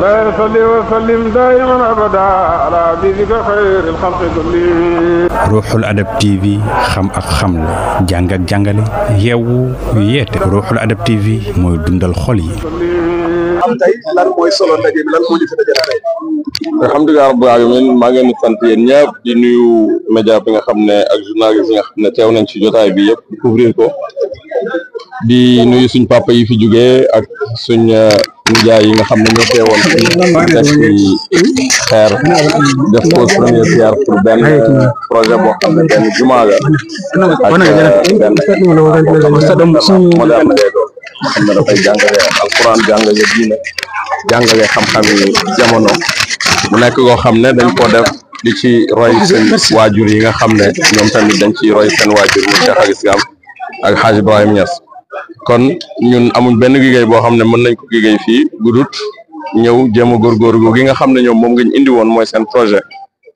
لا يصلي وسلم دائما أبدا على حبيبك خير الخلق كلهم. Ruuxul Adab TV xam ak xamle jàng ak jàngale yeewu yeete Ruuxul Adab TV mooy dundal xol yi. am tey lan mooy solo ndaje bi lan moo ñu fi dajale tey. alhamdulilah rabbil alamin maa ngi leen di sant yéen ñëpp di nuyu média bi nga xam ne ak journaliste yi nga xam ne teew nañ ci jotaay bi yëpp di couvrir ko di nuyu suñ papa yi fi jógee ak suñ nijaay yi nga xam ne ñoo teewoon def ci xeer def pose première pierre pour benn projet boo xam ne benn jumaa la ak benn moderne lay doon xam ne dafay jàngale alquran jàngale diine jàngale xam-xam yi jamono mu nekk koo xam ne dañ ko def di ci roy seen waajur yi nga xam ne ñoom tamit dañ ci roy seen waajur mu Cheikh al Islam ak Hadj Ibrahim Niass kon ñun amuñ benn liggéey boo xam ne mën nañ ko liggéey fii gudut ñëw jéem a góorgóorlu gi nga xam ne ñoom moom nga ñu indi woon mooy seen projet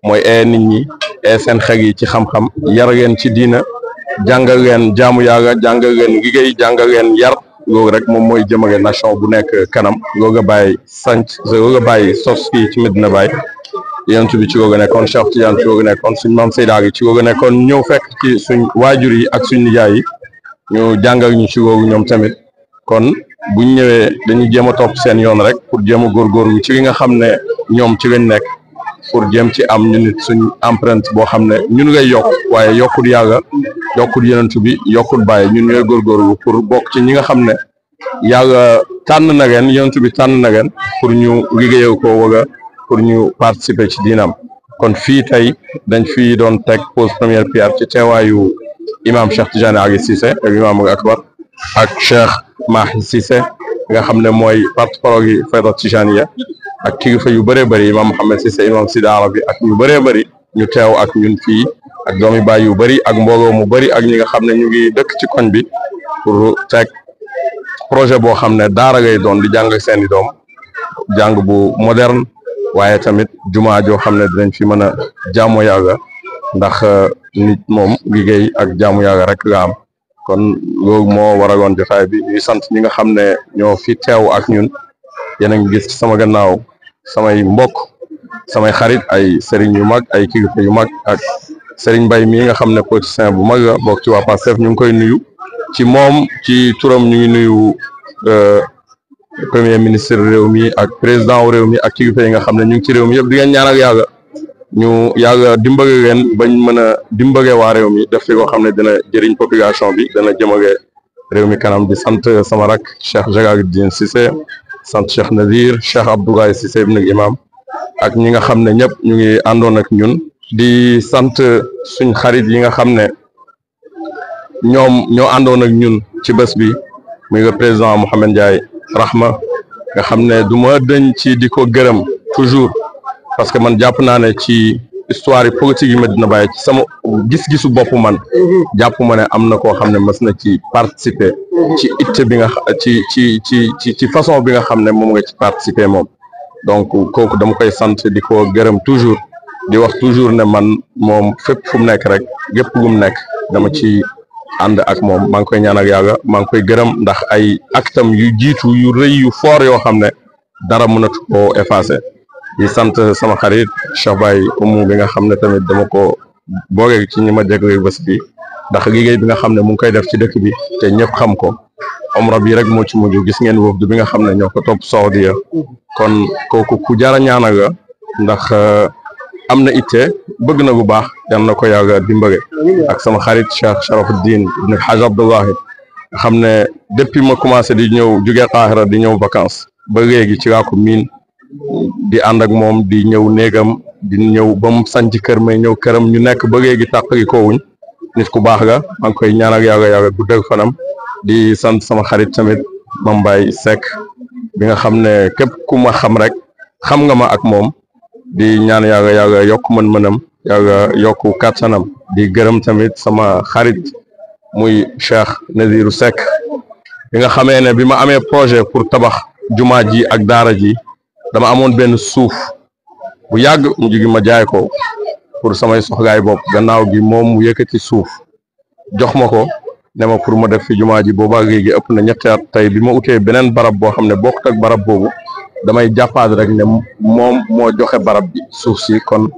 mooy ee nit ñi ee seen xel yi ci xam-xam yar leen ci diina jàngal leen jaamu yàlla jàngal leen liggéey jàngal leen yar loolu rek moom mooy jëmale nation bu nekk kanam loolu nga bàyyi sanc loolu nga bàyyi sos fii ci Medina Baye yonent bi ci loolu nekkoon Cheikh Tidiane ci loolu nekkoon suñ maam Seyda gi ci loolu nekkoon ñëw fekk ci suñ waajur yi ak suñ nijaay yi ñu jàngal ñu ci loolu ñoom tamit kon buñ ñëwee dañuy jéem a topp seen yoon rek pour jéem a góorgóorlu ci li nga xam ne ñoom ci lañ nekk pour jéem ci am ñu nit suñ empreinte boo xam ne ñun ngay yokk waaye yokkul yàlla yokkul yonent bi yokkul bàyyi ñun ñooy góorgóorlu pour bokk ci ñi nga xam ne yàlla tànn na leen yonent bi tànn na leen pour ñu liggéeyal ko wala pour ñu participer ci diinam kon fii tey dañ fi doon teg pose première pierre ci teewaayu imam Cheikh Tidiane Ali Cissé ak imam akbar ak Cheikh Mahi Cissé nga xam ne mooy porte-parole yi Fayda Tijaniya ak kilifa yu bëree bëri imam Mohamed Cissé imam Sidi Arabi ak ñu bëree bëri ñu teew ak ñun fii ak doomi baay yu bëri ak mbooloo mu bëri ak ñi nga xam ne ñu ngi dëkk ci koñ bi pour teg projet boo xam ne daara ngay doon di jàng seeni doom jàng bu moderne waaye tamit jumaa joo xam ne dinañ fi mën a jaamu yàlla ndax nit moom liggéey ak jaamu yàlla rek nga am kon loolu moo waraloon jotaay bi ñuy sant ñi nga xam ne ñoo fi teew ak ñun yéen a ngi gis ci sama gannaaw samay mbokk samay xarit ay sëriñ yu mag ay kilifa yu mag ak Serigne Mbaye mii nga xam ne politicien bu mag la bokk ci waa Pastef ñu ngi koy nuyu ci moom ci turam ñu ngi nuyu premier ministre réew mi ak président wu réew mi ak kilifa yi nga xam ne ñu ngi ci réew mi yëpp di ngeen ñaanal yàlla ñu yàlla dimbale leen bañ mën a dimbale waa réew mi def fi koo xam ne dina jëriñ population bi dana jëmale réew mi kanam di sant sama rak Cheikh Jagaluddin Cissé sant Cheikh Nadir Cheikh Abdoulaye Cissé ibn imam ak ñi nga xam ne ñëpp ñu ngi àndoon ak ñun di sant suñ xarit yi nga xam ne ñoom ñoo àndoon ak ñun ci bés bi muy le président Mohamed Ndiaye Rahma nga xam ne du ma dëñ ci di ko gërëm toujours parce que man jàpp naa ne ci histoire yi politique yi Medina Baye ci sama gis-gisu bopp man jàpp ma ne am na koo xam ne mës na ci participer ci itte bi nga ci façon bi nga xam ne moom nga ci participer moom donc kooku dama koy sant di ko gërëm toujours di wax toujours ne man moom fépp fu mu nekk rek gépp gu mu nekk dama ci ànd ak moom maa ngi koy ñaan ak yàlla maa ngi koy gërëm ndax ay actam yu jiitu yu rëy yu fort yoo xam ne dara mënatu koo effacer di sant sama xarit Cheikh Baye Oumou bi nga xam ne tamit dama ko boole ci ñi ma jégle bés bi ndax liggéey bi nga xam ne mu ngi koy def ci dëkk bi te ñëpp xam ko omra bi rek moo ci mujj gis ngeen wëfdu bi nga xam ne ñoo ko topp Saudiya kon kooku ku jara ñaanal la ndax am na itte bëgg na bu baax yal na ko yàlla dimbale ak sama xarit Cheikh Sharafuddin ibn Haj Abdullahi nga xam ne depuis ma commencé di ñëw jóge Qahira di ñëw vacances ba léegi ci laa ko miin di ànd ak moom di ñëw néegam di ñëw ba mu sanc kër may ñëw këram ñu nekk ba léegi tàqali ko wuñ nit ku baax la maa ngi koy ñaan ak yàlla guddal fanam di sant sama xarit tamit Mame Baye Seck bi nga xam ne képp ku ma xam rek xam nga ma ak moom di ñaan yàlla yokk mën-mënam yàlla yokk kàttanam di gërëm tamit sama xarit muy Cheikh Nazirou Seck bi nga xamee ne bi ma amee projet pour tabax jumaa ji ak daara ji dama amoon benn suuf bu yàgg mu jigi ma jaay ko pour samay soxlaay bopp gannaaw gi moom mu yëkkati suuf jox ma ko ne ma pour ma def fi jumaa ji boobaa léegi ëpp na ñetti at tey bi ma utee beneen barab boo xam ne bokkut ak barab boobu damay jàppaat rek ne moom moo joxe barab bi suuf si kon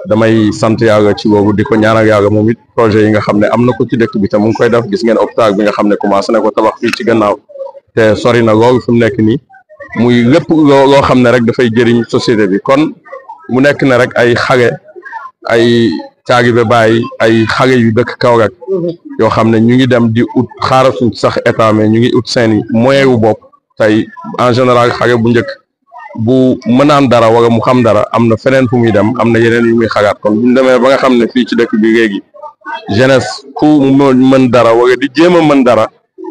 damay sant yàlla ci boobu di ko ñaanal yàlla moom it projet yi nga xam ne am na ko ci dëkk bi te mu ngi koy def gis ngeen hôpital bi nga xam ne commencé na ko tabax fii ci gannaaw te sori na loolu fi mu nekk nii muy lépp loo xam ne rek dafay jëriñ société bi kon mu nekk ne rek ay xale ay Taalibe Baay ay xale yu dëkk Kaolack yoo xam ne ñu ngi dem di ut xaaratuñ sax état mais ñu ngi ut seeni moyen wu bopp tey en général xale bu njëkk bu mënaan dara wala mu xam dara am na feneen fu muy dem am na yeneen yu muy xalaat kon bu ñu demee ba nga xam ne fii ci dëkk bi léegi jeunesse ku mën dara wala di jéem a mën dara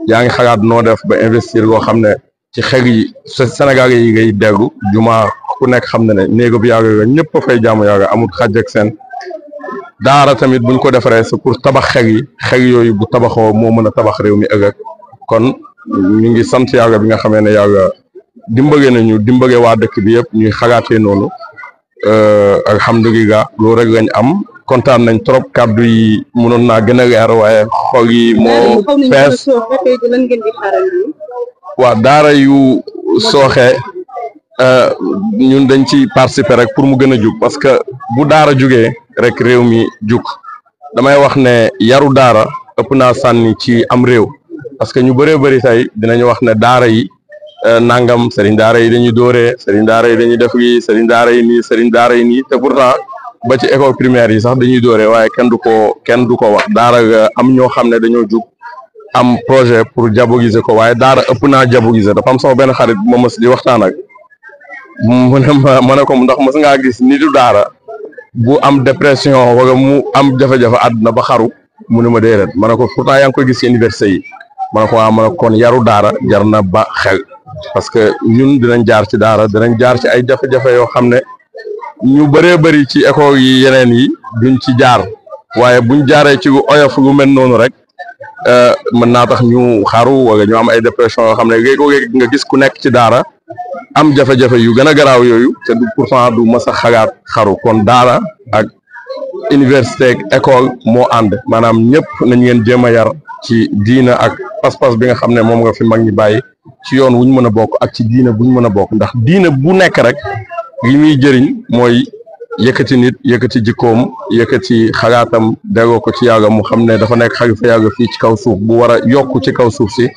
yaa ngi xalaat noo def ba investir loo xam ne ci xel yi Sénégal yi ngay déggu jumaa ku nekk xam ne ne néego bi yàlla ñëpp a fay jaamu yàlla amul xàjj ak seen daara tamit buñ ko defaree c'est pour tabax xel yooyu bu tabaxoo moo mën a tabax réew mi ëllëg kon ñu ngi sant yàlla bi nga xamee ne yàlla dimbage nañu dimbage waa dëkk bi yëpp ñuy xalaatee noonu alhamdulilah loolu rek lañ am kontaan nañ trop kàddu yi mënoon naa gën a leer waaye xol yi moo fees waa daara yu sooxe ñun dañ ci participer rek pour mu gën a jug parce que bu daara jugee rek réew mi jug damay wax ne yaru daara ëpp naa sànni ci am réew parce que ñu bëree bëri tey dinañu wax ne daara yi nangam sëriñ daara yi dañuy dóoree sëriñ daara yi dañuy def lii sëriñ daara yi nii sëriñ daara yi nii te pourtant ba ci école primaire yi sax dañuy dóoree waaye kenn du ko wax daara am ñoo xam ne dañoo jug am projet pour diaboliser ko waaye daara ëpp naa diaboliser dafa am sama benn xarit bu ma mës di waxtaan ak mu ne ma ne ko ndax mës ngaa gis nitu daara bu am dépression wala mu am jafe-jafe àdduna ba xaru mu ne ma déedéet ma ne ko pourtant yaa ngi koy gis ci université yi ma ne ko waaw ma ne kon yaru daara jar na ba xel parce que ñun dinañ jaar ci daara dinañ jaar ci ay jafe-jafe yoo xam ne ñu bëree bëri ci école yi yeneen yi duñ ci jaar waaye buñ jaaree ci oyof lu mel noonu rek mën naa tax ñu xaru wala ñu am ay dépression yoo xam ne léegi nga gis ku nekk ci daara am jafe-jafe yu gën a garaaw yooyu te du pourtant du mës a xalaat xaru kon daara ak université ak école moo ànd maanaam ñëpp nañ ngeen jéem a yar ci diina ak pas-pas bi nga xam ne moom nga fi mag ñi bàyyi ci yoon wuñ mën a bokk ak ci diina buñ mën a bokk ndax diina bu nekk rek li muy jëriñ mooy yëkkati nit yëkkati jikkoom yëkkati xalaatam delloo ko ci yàlla mu xam ne dafa nekk xalifa yàlla fii ci kaw suuf bu war a yokk ci kaw suuf si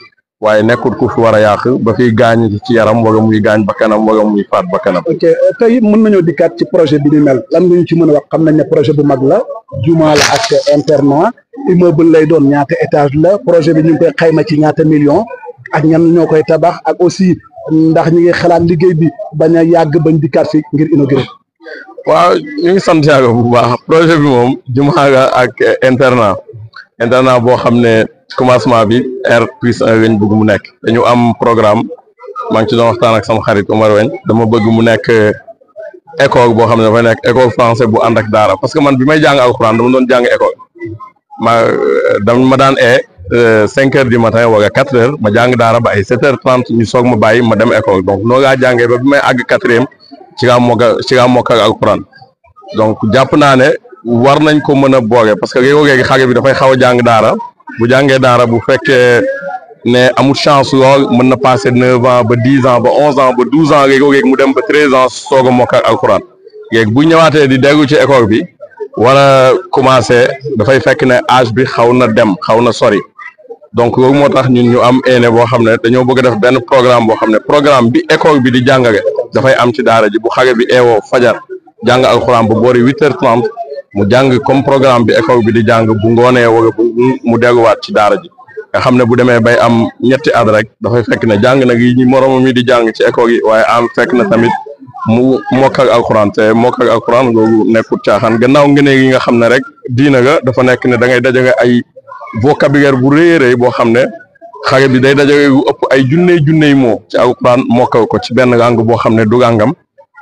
waaye nekkul ku fi war a yàq ba fiy gaañ ci yaram wala muy gaañ bakkanam wala muy faat bakkanam. ok tey mën nañoo dikkaat ci projet bi ni mel lan nga ñu ci mën a wax xam nañ ne projet bu mag la jumaa la ak internat immeuble lay doon ñaata étage la projet bi ñu ngi koy xayma ci ñaata million ak ñan ñoo koy tabax ak aussi ndax ñi ngi xalaat liggéey bi bañ a yàgg bañ dikkaat fi ngir inauguré. waaw ñu ngi sant yàlla bu baax projet bi moom jumaa la ak internat boo xam ne commencement bi R+1 lañ bëgg mu nekk dañu am programme maa ngi ci doon waxtaan ak sama xarit Omar Weñ dama bëgg mu nekk école boo xam ne dafay nekk école français bu ànd ak daara parce que man bi may jàng alxuraan dama doon jàng école ma daan 5 heures du matin wala 4 heures ma jàng daara ba ay 7h30 ñu soog ma bàyyi ma dem école donc noo ngaa jàngee ba bi may àgg 4e ci laa mokkal alxuraan donc jàpp naa ne war nañ ko mën a boole parce que léegi xale bi dafay xaw a jàng daara bu jàngee daara bu fekkee ne amul chance lool mën na passé 9 ans ba 10 ans ba 11 ans ba 12 ans léegi mu dem ba 13 ans soog a mokkal alxuraan léegi bu ñëwaatee di déglu ci école bi war a commencé dafay fekk ne âge bi xaw na dem xaw na sori donc loolu moo tax ñun ñu am eene boo xam ne dañoo bëgg a def benn programme boo xam ne programme bi école bi di jàngale dafay am ci daara ji bu xale bi eewoo fajar jàng alxuraan ba boori 8h30 mu jàng comme programme bi école bi di jàng bu ngoonee wala mu delluwaat ci daara ji nga xam ne bu demee bay am ñetti at rek dafay fekk ne jàng nag yi ñi moromam yi di jàng ci école yi waaye am fekk na tamit mu mokkal alxuraan te mokkal alxuraan googu nekkul caaxaan gannaaw ngëneel yi nga xam ne rek diina ga dafa nekk ne da ngay dajale ay vocabulaire bu rëy a rëy boo xam ne xale bi day dajale yu ëpp ay junney moo ci alxuraan mokkal ko ci benn langue boo xam ne du langam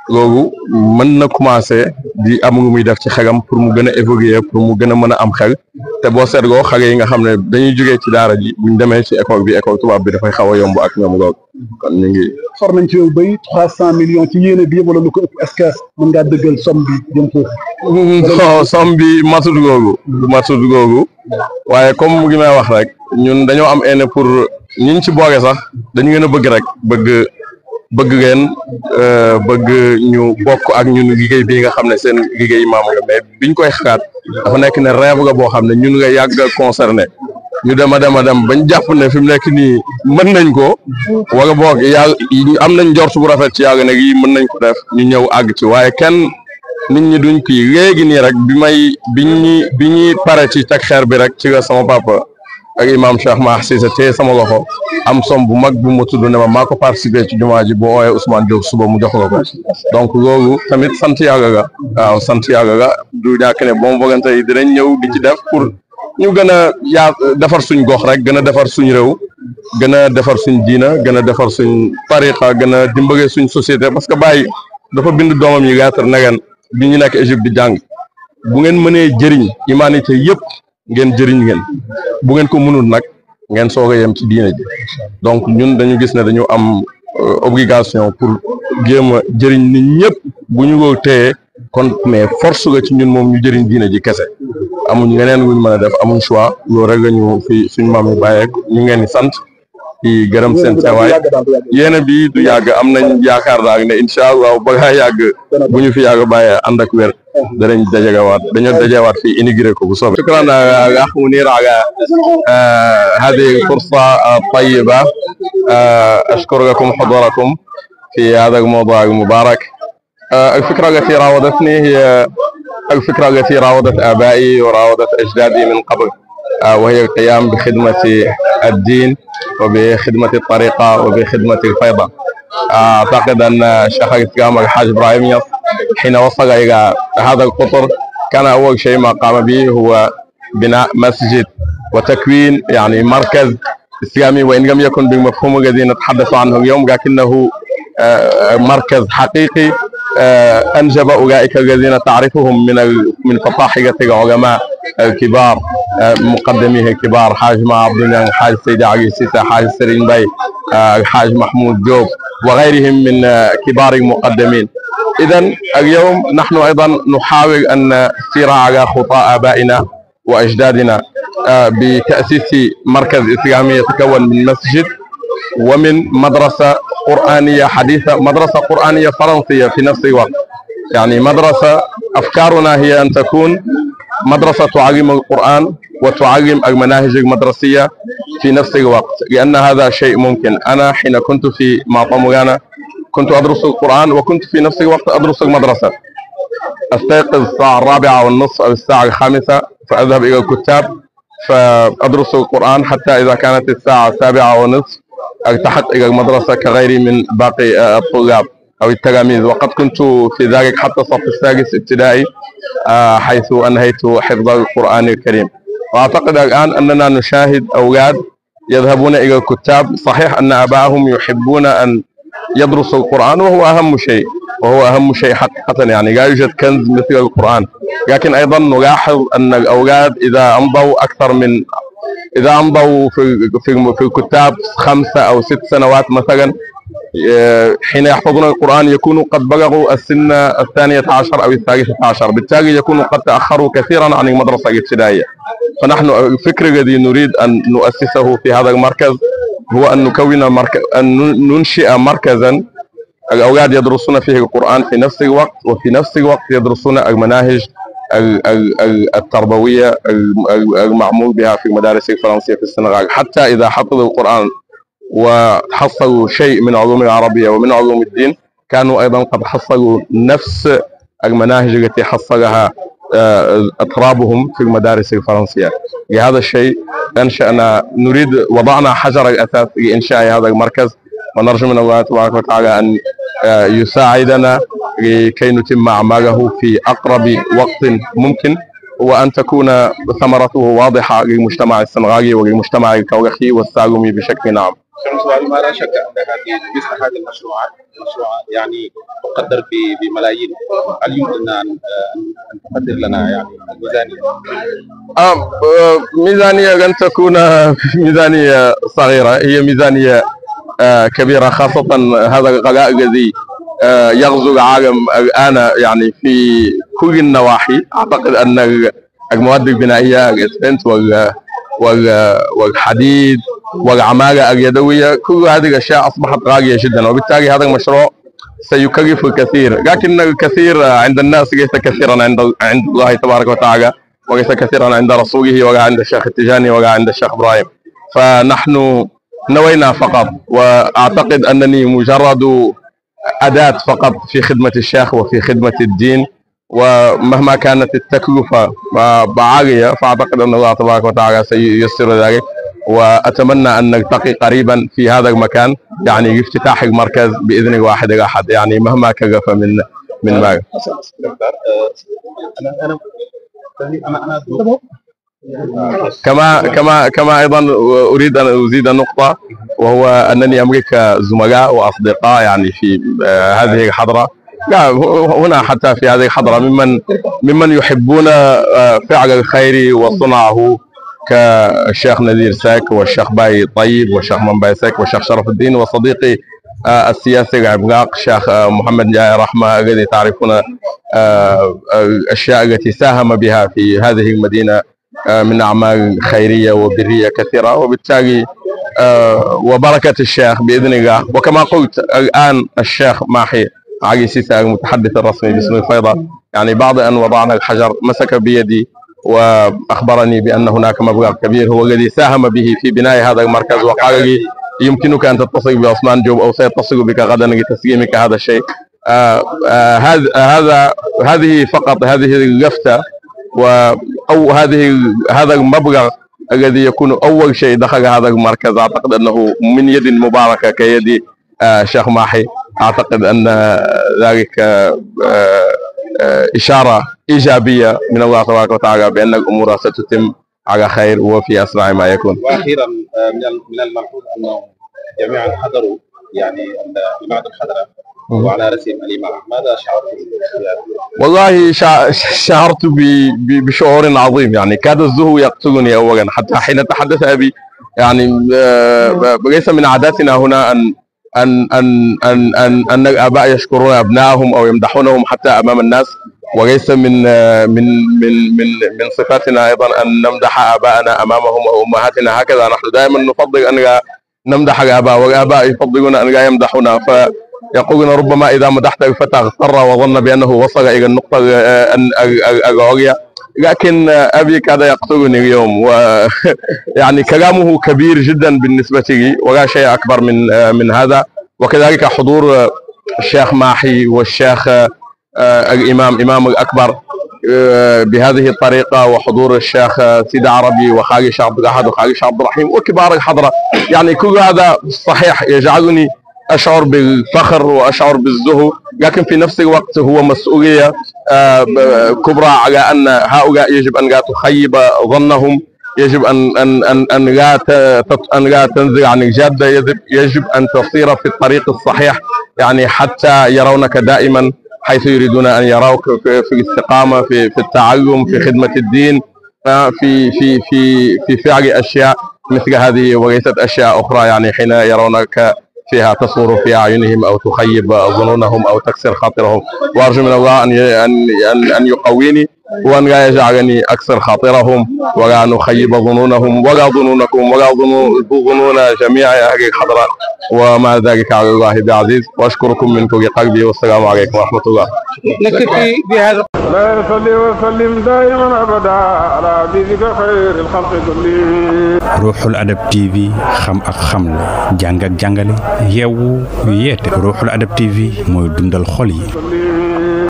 loolu mën na commencé di am lu muy def ci xelam pour mu gën a évoluer pour mu gën a mën a am xel te boo seetloo xale yi nga xam ne dañuy jógee ci daara ji buñ demee ci école tubaab bi dafay xaw a yomb ak ñoom loolu kon ñu ngi. for nañ ci yow bay 300 millions ci yéene bi yëpp wala lu ko ëpp est-ce que mën ngaa dëggal somme bi jëm foofu. non somme bi matut googu waaye comme mu ngi may wax rek ñun dañoo am ene pour ñiñ ci boole sax dañu gën a bëgg rek bëgg leen bëgg ñu bokk ak ñun liggéey bi nga xam ne seen liggéey maam nga mais biñ koy xalaat dafa nekk ne rêve nga boo xam ne ñun nga yàgg concerné ñu dem bañ jàpp ne fi mu nekk nii mën nañ ko wala boog yàlla am nañ njort bu rafet ci yàgg ne yi mën nañ ko def ñu ñëw àgg ci waaye kenn nit ñi duñ kii léegi nii rek bi ñuy pare ci teg xeer bi rek ci la sama papa ak imam Cheikh Mahi Cissé te sama loxo am som bu mag bu ma tudd ne ma maa ko participé ci jumaa ji boo ooyee Ousmane Diop suba mu jox la ko donc loolu tamit sant yàlla la waaw sant yàlla la du ñàkk ne bon volonté yi dinañ ñëw di ci def pour ñu gën a defar suñ gox rek gën a defar suñ réew gën a defar suñ diina gën a defar suñ tariqa gën a dimbale suñ société parce que Baye dafa bind doomam yi lettre ne leen bi ñu nekk Égypte di jàng bu ngeen mënee jëriñ humanité yëpp ngeen jëriñ ngeen bu ngeen ko mënul nag ngeen soog a yem ci diine ji donc ñun dañu gis ne dañu am obligation pour jéem a jëriñ nit ñëpp bu ñu ko téye kon mais force la ci ñun moom ñu jëriñ diine ji kese amuñ leneen luñ mën a def amuñ choix loolu rek la ñu fi suñ maam yi bàyyeek ñu ngeen di sant di gërëm seen teewaay yéena bi du yàgg am nañ yaakaar daal ne incha allah balaa yàgg bu ñu fi yàgg bàyyee ànd ak wér danañ dajewaat fii inauguré ko bu soobee. shukran akh Munir ala هذه الفرصة الطيبة أشكر لكم حضوركم في هذا الموضوع المبارك. الفكرة التي راودتني هي الفكرة التي راودت آبائي وراودت أجدادي من قبل وهي القيام بخدمة الدين وبخدمة الطريقة وبخدمة الفيضة. أعتقد أن شيخ الإسلام الحاج إبراهيم ياس حين وصل إلى هذا القطر كان أول شيء ما قام به هو بناء مسجد وتكوين يعني مركز إسلامي وإن لم يكن بالمفهوم الذي نتحدث عنه اليوم لكنه مركز حقيقي أنجب أولئك الذين تعرفهم من فطاحلة العلماء الكبار مقدميه الكبار حاج ما عبد الله حاج سيدي علي سيسى حاج سرين بي الحاج محمود جوب وغيرهم من كبار المقدمين. إذن اليوم نحن أيضا نحاول أن نسير على خطى آبائنا وأجدادنا بتأسيس مركز إسلامي يتكون من مسجد ومن مدرسة قرآنية حديثة مدرسة قرآنية فرنسية في نفس الوقت. يعني مدرسة أفكارنا هي أن تكون مدرسة تعلم القرآن وتعلم المناهج المدرسية في نفس الوقت لأن هذا شيء ممكن. أنا حين كنت في معطى مولانا كنت أدرس القرآن وكنت في نفس الوقت أدرس المدرسة. أستيقظ الساعة 4:30 أو الساعة 5 فأذهب إلى الكتاب فأدرس القرآن حتى إذا كانت الساعة 7:30 التحقت إلى المدرسة كغيري من باقي الطلاب أو التلاميذ وقد كنت في ذلك حتى الصف السادس ابتدائي حيث أنهيت حفظ القرآن الكريم. وأعتقد الآن أننا نشاهد أولاد يذهبون إلى الكتاب صحيح أن آبائهم يحبون أن يدرسوا القرآن وهو أهم شيء حقيقة يعني لا يوجد كنز مثل القرآن لكن أيضا نلاحظ أن الأولاد إذا أمضوا في الكتاب 5 أو 6 سنوات مثلا حين يحفظون القرآن يكونوا قد بلغوا السن 12 أو 13 بالتالي يكونوا قد تأخروا كثيرا عن المدرسة الابتدائية. فنحن الفكر الذي نريد أن نؤسسه في هذا المركز هو أن ننشئ مركزا الأولاد يدرسون فيه القرآن في نفس الوقت وفي نفس الوقت يدرسون المناهج التربوية المعمول بها في المدارس الفرنسية في السنغال حتى إذا حفظوا القرآن وحصلوا شيء من علوم العربية ومن علوم الدين كانوا أيضا قد حصلوا نفس المناهج التي حصلها أطرابهم في المدارس الفرنسية. لهذا الشيء وضعنا حجر الأساس لإنشاء هذا المركز ونرجو من الله تبارك وتعالى أن يساعدنا لكي نتم أعماله في أقرب وقت ممكن وأن تكون ثمرته واضحة للمجتمع السنغالي وللمجتمع الكورخي والسالمي بشكل عام. ما لا شك ان مثل هذه المشروعات يعني تقدر بملايين. هل يمكن ان تقدر لنا يعني الميزانيه؟ ميزانيه لن تكون ميزانيه صغيره، هي ميزانيه كبيره، خاصه هذا الغلاء الذي يغزو العالم الان يعني في كل النواحي. اعتقد ان المواد البنائيه، الاسمنت والحديد والعمالة اليدوية، كل هذه الأشياء أصبحت غالية جدا، وبالتالي هذا المشروع سيكلف الكثير، لكن الكثير عند الناس ليس كثيرا عند الله تبارك وتعالى، وليس كثيرا عند رسوله ولا عند الشيخ التجاني ولا عند الشيخ إبراهيم. فنحن نوينا فقط، وأعتقد أنني مجرد أداة فقط في خدمة الشيخ وفي خدمة الدين، ومهما كانت التكلفة عالية فأعتقد أن الله تبارك وتعالى سييسر ذلك. وأتمنى أن نلتقي قريبا في هذا المكان يعني لافتتاح المركز بإذن الواحد الأحد، يعني مهما كلف من مال. كما أيضا أريد أن أزيد نقطة، وهو أنني أملك زملاء وأصدقاء يعني في هذه الحضرة، لا هنا حتى في هذه الحضرة، ممن يحبون فعل الخير وصنعه، كالشيخ نذير ساك والشيخ باي طيب والشيخ منباي ساك والشيخ شرف الدين، وصديقي السياسي العملاق الشيخ محمد جاي رحمة، الذي تعرفون الأشياء التي ساهم بها في هذه المدينة من أعمال خيرية وبرية كثيرة. وبالتالي وبركة الشيخ بإذن الله. وكما قلت الآن الشيخ ماحي علي سيسي المتحدث الرسمي باسم الفيضة، يعني بعد أن وضعنا الحجر مسك بيدي وأخبرني بأن هناك مبلغ كبير هو الذي ساهم به في بناء هذا المركز، وقال لي يمكنك أن تتصل بعثمان جوب أو سيتصل بك غدا لتسليمك هذا الشيء. هذه فقط هذه اللفتة أو هذا المبلغ الذي يكون أول شيء دخل هذا المركز، أعتقد أنه من يد مباركة كيد شيخ ماحي. أعتقد أن ذلك إشارة إيجابية من الله تبارك وتعالى بأن الأمور ستتم على خير وفي أسرع ما يكون. وأخيرا من الملحوظ أنه جميعا حضروا يعني بعد الحضرة وعلى رسم الإمام، ماذا شعرت؟ والله شعرت بشعور عظيم، يعني كاد الزهو يقتلني أولا، حتى حين تحدث أبي يعني ليس من عاداتنا هنا أن الآباء يشكرون أبنائهم أو يمدحونهم حتى أمام الناس، وليس من صفاتنا أيضا أن نمدح آباءنا أمامهم وأمهاتنا. هكذا نحن دائما نفضل أن لا نمدح الآباء، والآباء يفضلون أن لا يمدحونا، فيقولون ربما إذا مدحت الفتى اغتر وظن بأنه وصل إلى النقطة العليا. لكن أبي كاد يقتلني اليوم، ويعني كلامه كبير جدا بالنسبة لي، ولا شيء أكبر من هذا. وكذلك حضور الشيخ ماحي والشيخ الإمام الأكبر بهذه الطريقة، وحضور الشيخ سيد عربي وخالي الشيخ عبد الأحد وخالي الشيخ عبد الرحيم وكبار الحضرة، يعني كل هذا صحيح يجعلني أشعر بالفخر وأشعر بالزهو، لكن في نفس الوقت هو مسؤولية كبرى على أن هؤلاء يجب أن لا تخيب ظنهم، يجب أن لا تنزل عن الجادة، يجب أن تصير في الطريق الصحيح، يعني حتى يرونك دائما حيث يريدون أن يروك في الاستقامة، في التعلم، في خدمة الدين، في فعل أشياء مثل هذه وليست أشياء أخرى، يعني حين يرونك فيها تصور في أعينهم أو تخيب ظنونهم أو تكسر خاطرهم. وأرجو من الله أن يقويني وأن لا يجعلني أكسر خاطرهم ولا نخيب ظنونهم ولا ظنونكم ولا ظنون جميع أهل الحضرة، وما ذلك على الله بعزيز. وأشكركم من كل قلبي، والسلام عليكم ورحمة الله. نكتفي بهذا. لا يصلي وسلم دائما أبدا على حبيبك خير الخلق كلهم. Ruuxul Adab TV xam ak xamle, jàng ak jàngale, yeewu yeete. Ruuxul Adab TV mooy dundal xol yi.